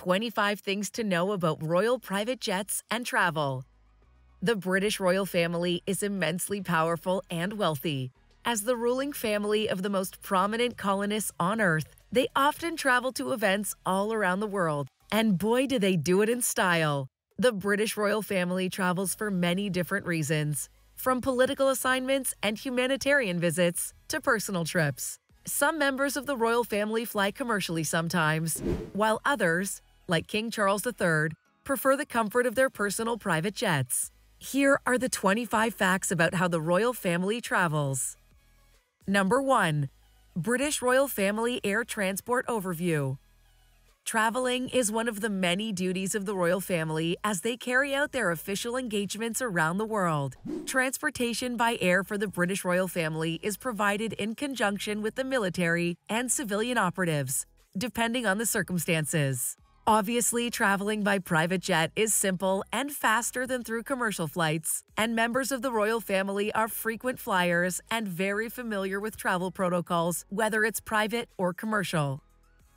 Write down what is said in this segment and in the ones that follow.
25 things to know about royal private jets and travel. The British royal family is immensely powerful and wealthy. As the ruling family of the most prominent colonists on Earth, they often travel to events all around the world, and boy do they do it in style. The British royal family travels for many different reasons, from political assignments and humanitarian visits to personal trips. Some members of the royal family fly commercially sometimes, while others, like King Charles III, prefer the comfort of their personal private jets. Here are the 25 facts about how the royal family travels. Number 1. British Royal Family Air Transport Overview. Traveling is one of the many duties of the royal family as they carry out their official engagements around the world. Transportation by air for the British royal family is provided in conjunction with the military and civilian operatives, depending on the circumstances. Obviously, traveling by private jet is simple and faster than through commercial flights, and members of the royal family are frequent flyers and very familiar with travel protocols, whether it's private or commercial.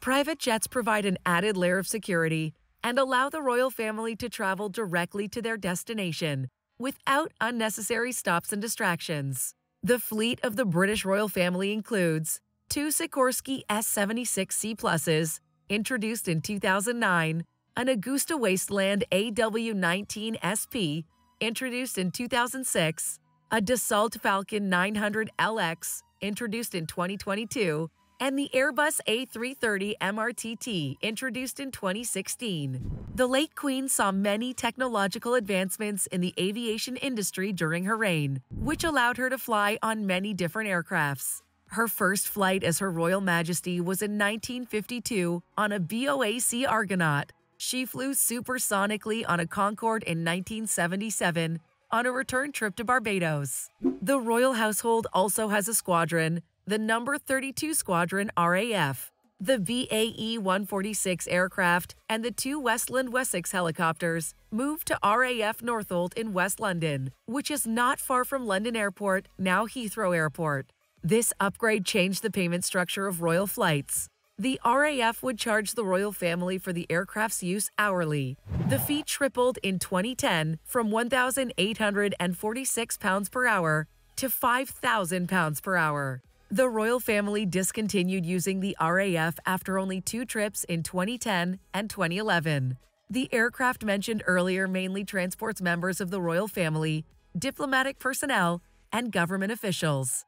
Private jets provide an added layer of security and allow the royal family to travel directly to their destination without unnecessary stops and distractions. The fleet of the British royal family includes 2 Sikorsky S-76C+s, introduced in 2009, an Augusta Wasteland AW-19SP, introduced in 2006, a Dassault Falcon 900LX, introduced in 2022, and the Airbus A330 MRTT, introduced in 2016. The late Queen saw many technological advancements in the aviation industry during her reign, which allowed her to fly on many different aircrafts. Her first flight as Her Royal Majesty was in 1952 on a BOAC Argonaut. She flew supersonically on a Concorde in 1977 on a return trip to Barbados. The royal household also has a squadron, the number 32 Squadron RAF, the BAE 146 aircraft, and the 2 Westland Wessex helicopters moved to RAF Northolt in West London, which is not far from London Airport, now Heathrow Airport. This upgrade changed the payment structure of royal flights. The RAF would charge the royal family for the aircraft's use hourly. The fee tripled in 2010 from £1,846 per hour to £5,000 per hour. The royal family discontinued using the RAF after only 2 trips in 2010 and 2011. The aircraft mentioned earlier mainly transports members of the royal family, diplomatic personnel, and government officials.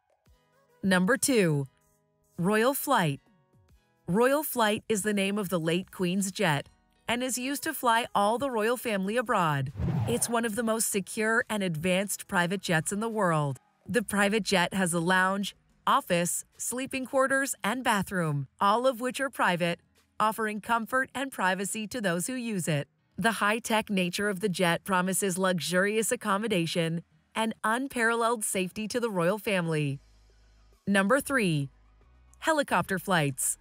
Number 2. Royal Flight. Royal Flight is the name of the late Queen's jet and is used to fly all the royal family abroad. It's one of the most secure and advanced private jets in the world. The private jet has a lounge, office, sleeping quarters, and bathroom, all of which are private, offering comfort and privacy to those who use it. The high-tech nature of the jet promises luxurious accommodation and unparalleled safety to the royal family. Number 3. Helicopter flights.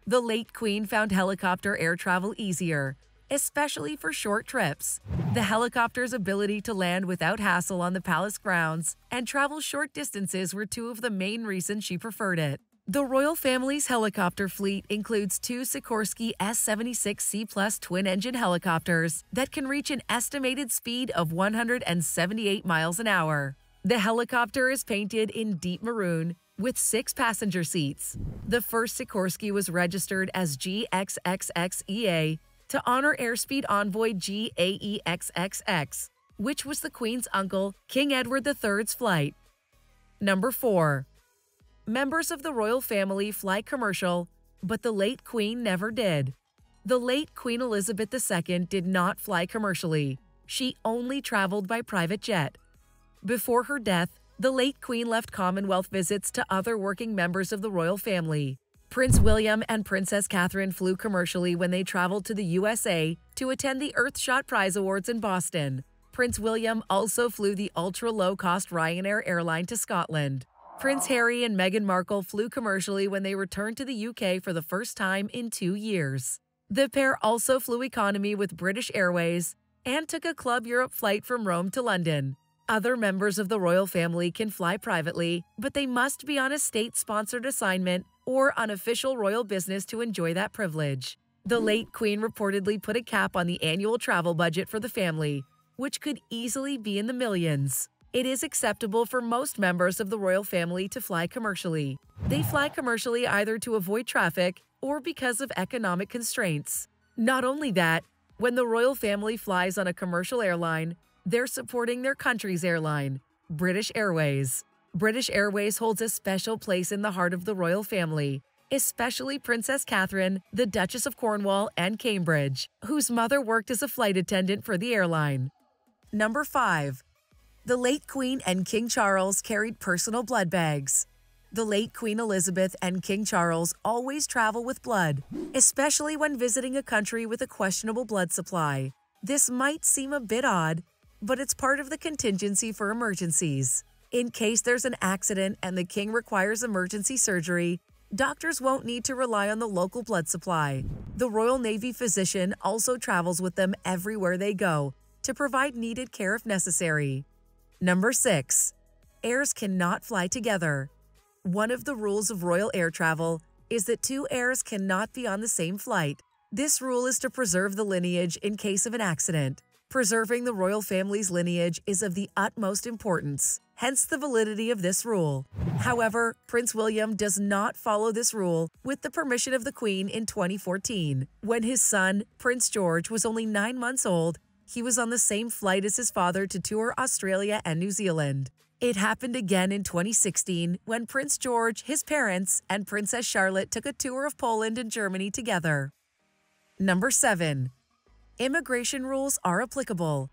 The late Queen found helicopter air travel easier, especially for short trips. The helicopter's ability to land without hassle on the palace grounds and travel short distances were 2 of the main reasons she preferred it. The royal family's helicopter fleet includes 2 Sikorsky S-76C+ twin-engine helicopters that can reach an estimated speed of 178 miles an hour. The helicopter is painted in deep maroon with 6 passenger seats. The first Sikorsky was registered as GXXXEA to honor airspeed envoy GAEXXX, which was the Queen's uncle, King Edward III's flight. Number 4. Members of the royal family fly commercial, but the late Queen never did. The late Queen Elizabeth II did not fly commercially. She only traveled by private jet. Before her death, the late Queen left Commonwealth visits to other working members of the royal family. Prince William and Princess Catherine flew commercially when they traveled to the USA to attend the Earthshot Prize Awards in Boston. Prince William also flew the ultra-low-cost Ryanair airline to Scotland. Prince Harry and Meghan Markle flew commercially when they returned to the UK for the first time in 2 years. The pair also flew economy with British Airways and took a Club Europe flight from Rome to London. Other members of the royal family can fly privately, but they must be on a state-sponsored assignment or on official royal business to enjoy that privilege. The late Queen reportedly put a cap on the annual travel budget for the family, which could easily be in the millions. It is acceptable for most members of the royal family to fly commercially. They fly commercially either to avoid traffic or because of economic constraints. Not only that, when the royal family flies on a commercial airline, they're supporting their country's airline, British Airways. British Airways holds a special place in the heart of the royal family, especially Princess Catherine, the Duchess of Cornwall and Cambridge, whose mother worked as a flight attendant for the airline. Number 5. The late Queen and King Charles carried personal blood bags. The late Queen Elizabeth and King Charles always travel with blood, especially when visiting a country with a questionable blood supply. This might seem a bit odd, but it's part of the contingency for emergencies. In case there's an accident and the king requires emergency surgery, doctors won't need to rely on the local blood supply. The Royal Navy physician also travels with them everywhere they go to provide needed care if necessary. Number 6. Heirs cannot fly together. One of the rules of royal air travel is that two heirs cannot be on the same flight. This rule is to preserve the lineage in case of an accident. Preserving the royal family's lineage is of the utmost importance, hence the validity of this rule. However, Prince William does not follow this rule with the permission of the Queen in 2014. When his son, Prince George, was only 9 months old, he was on the same flight as his father to tour Australia and New Zealand. It happened again in 2016 when Prince George, his parents, and Princess Charlotte took a tour of Poland and Germany together. Number 7. Immigration rules are applicable.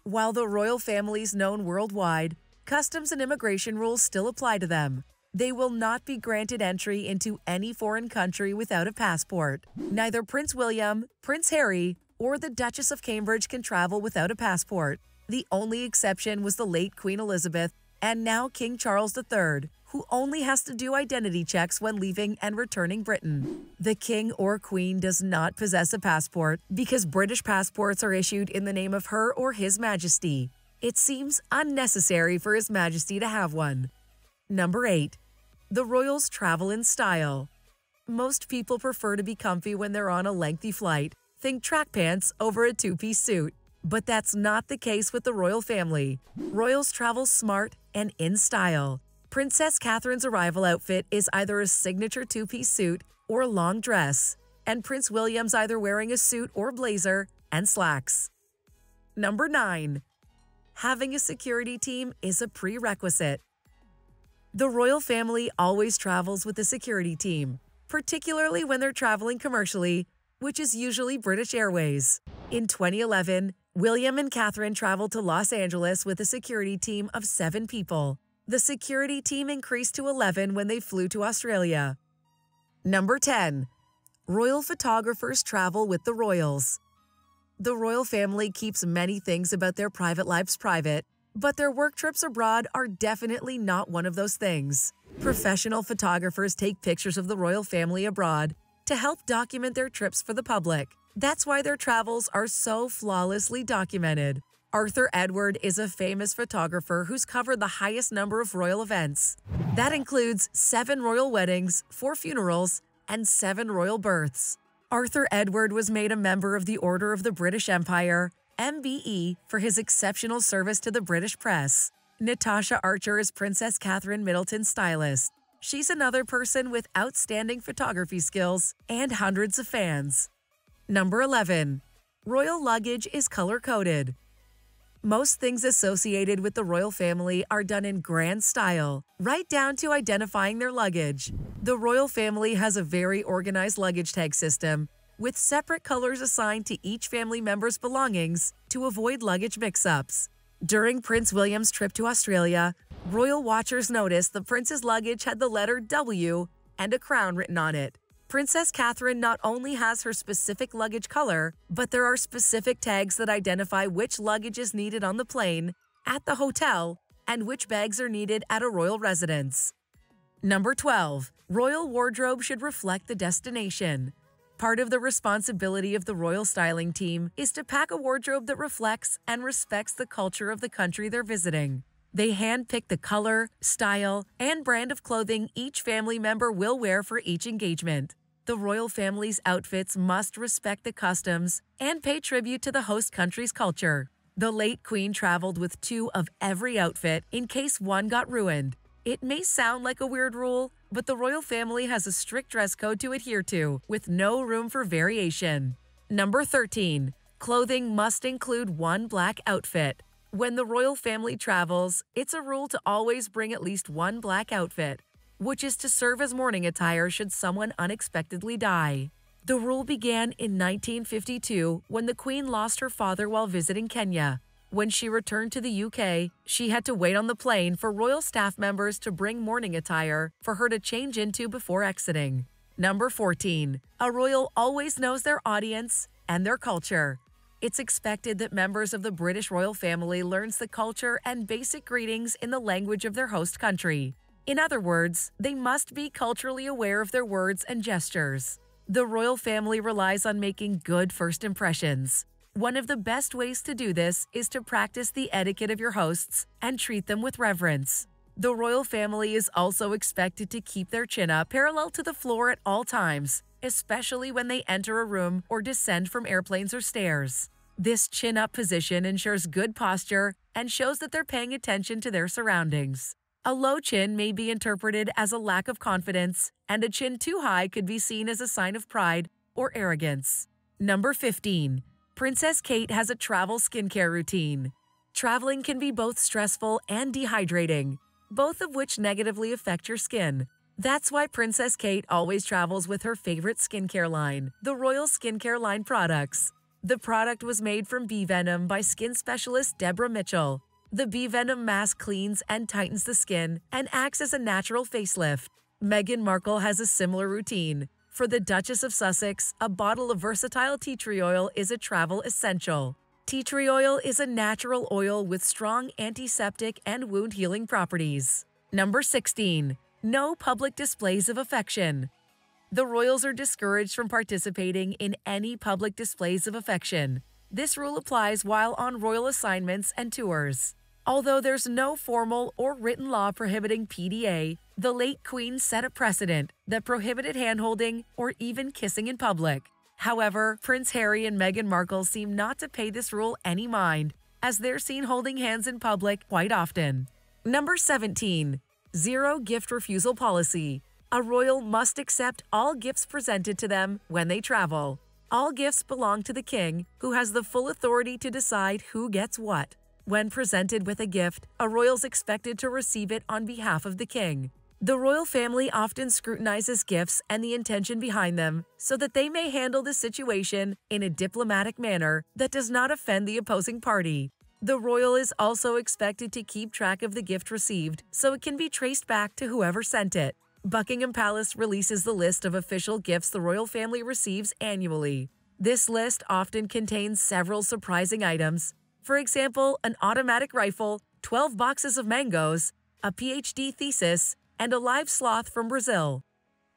While the royal family is known worldwide, customs and immigration rules still apply to them. They will not be granted entry into any foreign country without a passport. Neither Prince William, Prince Harry, or the Duchess of Cambridge can travel without a passport. The only exception was the late Queen Elizabeth and now King Charles III, who only has to do identity checks when leaving and returning Britain. The King or Queen does not possess a passport because British passports are issued in the name of Her or His Majesty. It seems unnecessary for His Majesty to have one. Number 8. The royals travel in style. Most people prefer to be comfy when they're on a lengthy flight. Think track pants over a two-piece suit. But that's not the case with the royal family. Royals travel smart and in style. Princess Catherine's arrival outfit is either a signature two-piece suit or a long dress, and Prince William's either wearing a suit or blazer and slacks. Number 9. Having a security team is a prerequisite. The royal family always travels with a security team, particularly when they're traveling commercially, which is usually British Airways. In 2011, William and Catherine traveled to Los Angeles with a security team of 7 people. The security team increased to 11 when they flew to Australia. Number 10. Royal photographers travel with the royals. The royal family keeps many things about their private lives private, but their work trips abroad are definitely not one of those things. Professional photographers take pictures of the royal family abroad to help document their trips for the public. That's why their travels are so flawlessly documented. Arthur Edward is a famous photographer who's covered the highest number of royal events. That includes 7 royal weddings, 4 funerals, and 7 royal births. Arthur Edward was made a member of the Order of the British Empire, MBE, for his exceptional service to the British press. Natasha Archer is Princess Catherine Middleton's stylist. She's another person with outstanding photography skills and hundreds of fans. Number 11. Royal luggage is color-coded. Most things associated with the royal family are done in grand style, right down to identifying their luggage. The royal family has a very organized luggage tag system, with separate colors assigned to each family member's belongings to avoid luggage mix-ups. During Prince William's trip to Australia, royal watchers noticed the prince's luggage had the letter W and a crown written on it. Princess Catherine not only has her specific luggage color, but there are specific tags that identify which luggage is needed on the plane, at the hotel, and which bags are needed at a royal residence. Number 12. Royal wardrobe should reflect the destination. Part of the responsibility of the royal styling team is to pack a wardrobe that reflects and respects the culture of the country they're visiting. They handpick the color, style, and brand of clothing each family member will wear for each engagement. The royal family's outfits must respect the customs and pay tribute to the host country's culture. The late queen traveled with 2 of every outfit in case one got ruined. It may sound like a weird rule, but the royal family has a strict dress code to adhere to, with no room for variation. Number 13. Clothing must include 1 black outfit. When the royal family travels, it's a rule to always bring at least 1 black outfit, which is to serve as mourning attire should someone unexpectedly die. The rule began in 1952 when the Queen lost her father while visiting Kenya. When she returned to the UK, she had to wait on the plane for royal staff members to bring mourning attire for her to change into before exiting. Number 14. A royal always knows their audience and their culture. It's expected that members of the British royal family learns the culture and basic greetings in the language of their host country. In other words, they must be culturally aware of their words and gestures. The royal family relies on making good first impressions. One of the best ways to do this is to practice the etiquette of your hosts and treat them with reverence. The royal family is also expected to keep their chin up parallel to the floor at all times, especially when they enter a room or descend from airplanes or stairs. This chin-up position ensures good posture and shows that they're paying attention to their surroundings. A low chin may be interpreted as a lack of confidence, and a chin too high could be seen as a sign of pride or arrogance. Number 15. Princess Kate has a travel skincare routine. Traveling can be both stressful and dehydrating, both of which negatively affect your skin. That's why Princess Kate always travels with her favorite skincare line, the Royal Skincare Line products. The product was made from bee venom by skin specialist Deborah Mitchell. The bee venom mask cleans and tightens the skin and acts as a natural facelift. Meghan Markle has a similar routine. For the Duchess of Sussex, a bottle of versatile tea tree oil is a travel essential. Tea tree oil is a natural oil with strong antiseptic and wound healing properties. Number 16. No public displays of affection. The royals are discouraged from participating in any public displays of affection. This rule applies while on royal assignments and tours. Although there's no formal or written law prohibiting PDA, the late Queen set a precedent that prohibited handholding or even kissing in public. However, Prince Harry and Meghan Markle seem not to pay this rule any mind, as they're seen holding hands in public quite often. Number 17. Zero gift refusal policy. A royal must accept all gifts presented to them when they travel. All gifts belong to the king, who has the full authority to decide who gets what. When presented with a gift, a royal's expected to receive it on behalf of the king. The royal family often scrutinizes gifts and the intention behind them so that they may handle the situation in a diplomatic manner that does not offend the opposing party. The royal is also expected to keep track of the gift received so it can be traced back to whoever sent it. Buckingham Palace releases the list of official gifts the royal family receives annually. This list often contains several surprising items. For example, an automatic rifle, 12 boxes of mangoes, a PhD thesis, and a live sloth from Brazil.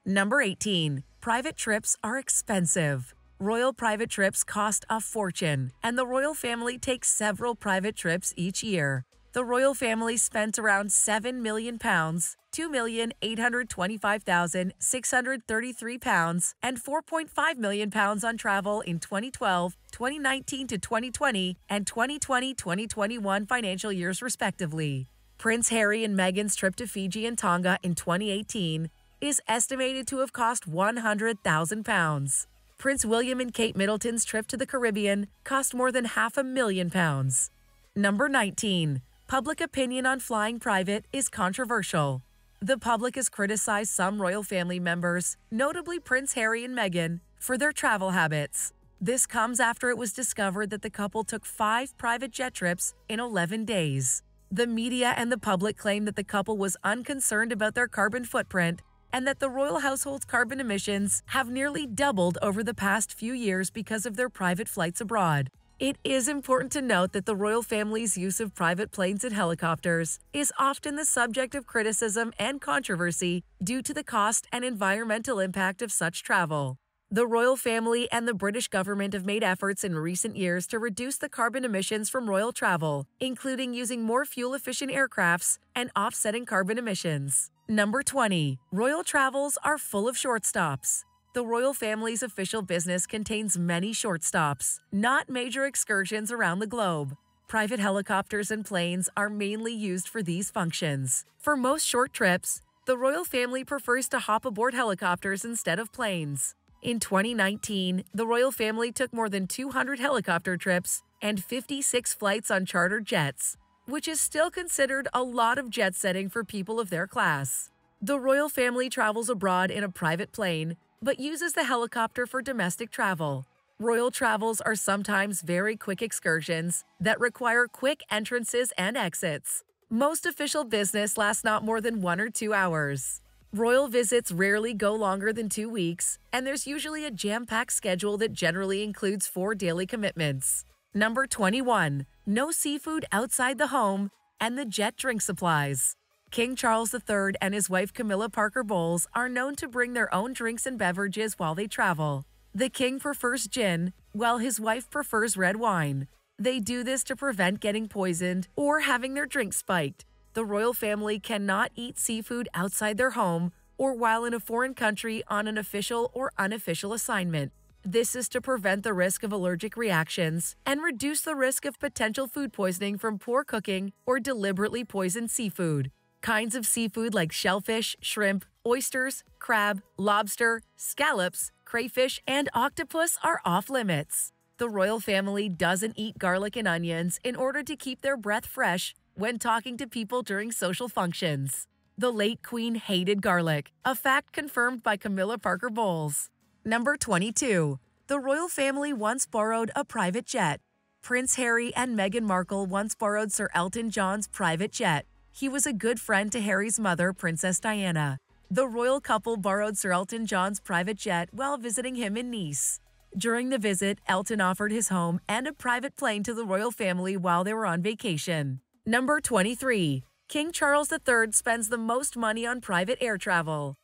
Number 18. Private trips are expensive. Royal private trips cost a fortune, and the royal family takes several private trips each year. The royal family spent around £7 million, £2,825,633, and £4.5 million on travel in 2012, 2019 to 2020, and 2020-2021 financial years respectively. Prince Harry and Meghan's trip to Fiji and Tonga in 2018 is estimated to have cost £100,000. Prince William and Kate Middleton's trip to the Caribbean cost more than £500,000. Number 19. Public opinion on flying private is controversial. The public has criticized some royal family members, notably Prince Harry and Meghan, for their travel habits. This comes after it was discovered that the couple took 5 private jet trips in 11 days. The media and the public claim that the couple was unconcerned about their carbon footprint and that the royal household's carbon emissions have nearly doubled over the past few years because of their private flights abroad. It is important to note that the royal family's use of private planes and helicopters is often the subject of criticism and controversy due to the cost and environmental impact of such travel. The royal family and the British government have made efforts in recent years to reduce the carbon emissions from royal travel, including using more fuel-efficient aircrafts and offsetting carbon emissions. Number 20. Royal travels are full of short stops. The royal family's official business contains many short stops, not major excursions around the globe. Private helicopters and planes are mainly used for these functions. For most short trips, the royal family prefers to hop aboard helicopters instead of planes. In 2019, the royal family took more than 200 helicopter trips and 56 flights on chartered jets, which is still considered a lot of jet setting for people of their class. The royal family travels abroad in a private plane, but uses the helicopter for domestic travel. Royal travels are sometimes very quick excursions that require quick entrances and exits. Most official business lasts not more than 1 or 2 hours. Royal visits rarely go longer than 2 weeks, and there's usually a jam-packed schedule that generally includes 4 daily commitments. Number 21. No seafood outside the home and the jet drink supplies. King Charles III and his wife Camilla Parker Bowles are known to bring their own drinks and beverages while they travel. The king prefers gin, while his wife prefers red wine. They do this to prevent getting poisoned or having their drinks spiked. The royal family cannot eat seafood outside their home or while in a foreign country on an official or unofficial assignment. This is to prevent the risk of allergic reactions and reduce the risk of potential food poisoning from poor cooking or deliberately poisoned seafood. Kinds of seafood like shellfish, shrimp, oysters, crab, lobster, scallops, crayfish, and octopus are off-limits. The royal family doesn't eat garlic and onions in order to keep their breath fresh when talking to people during social functions. The late queen hated garlic, a fact confirmed by Camilla Parker Bowles. Number 22. The royal family once borrowed a private jet. Prince Harry and Meghan Markle once borrowed Sir Elton John's private jet. He was a good friend to Harry's mother, Princess Diana. The royal couple borrowed Sir Elton John's private jet while visiting him in Nice. During the visit, Elton offered his home and a private plane to the royal family while they were on vacation. Number 23. King Charles III spends the most money on private air travel.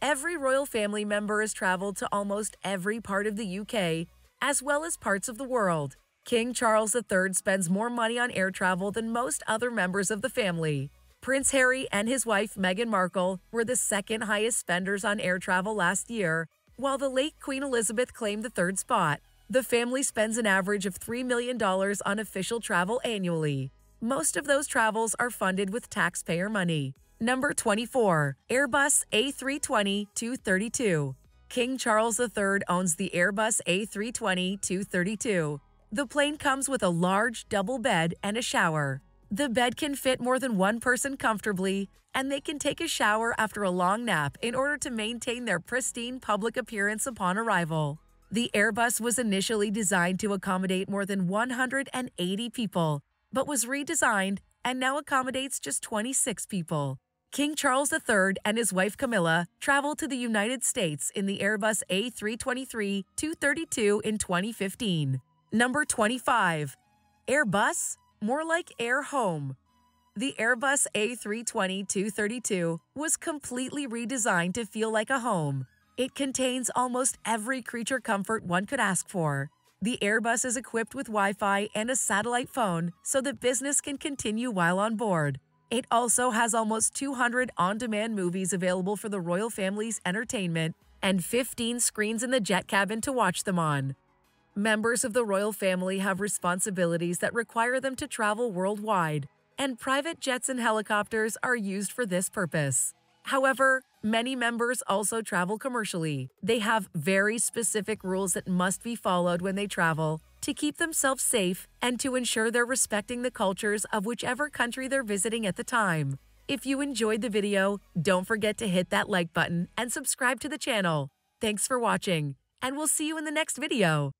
Every royal family member has traveled to almost every part of the UK, as well as parts of the world. King Charles III spends more money on air travel than most other members of the family. Prince Harry and his wife Meghan Markle were the second highest spenders on air travel last year, while the late Queen Elizabeth claimed the third spot. The family spends an average of $3 million on official travel annually. Most of those travels are funded with taxpayer money. Number 24. Airbus A320-232. King Charles III owns the Airbus A320-232. The plane comes with a large double bed and a shower. The bed can fit more than one person comfortably, and they can take a shower after a long nap in order to maintain their pristine public appearance upon arrival. The Airbus was initially designed to accommodate more than 180 people, but was redesigned and now accommodates just 26 people. King Charles III and his wife Camilla traveled to the United States in the Airbus A323-232 in 2015. Number 25. Airbus? More like Air Home. The Airbus A320-232 was completely redesigned to feel like a home. It contains almost every creature comfort one could ask for. The Airbus is equipped with Wi-Fi and a satellite phone so that business can continue while on board. It also has almost 200 on-demand movies available for the royal family's entertainment and 15 screens in the jet cabin to watch them on. Members of the royal family have responsibilities that require them to travel worldwide, and private jets and helicopters are used for this purpose. However, many members also travel commercially. They have very specific rules that must be followed when they travel to keep themselves safe and to ensure they're respecting the cultures of whichever country they're visiting at the time. If you enjoyed the video, don't forget to hit that like button and subscribe to the channel. Thanks for watching, and we'll see you in the next video.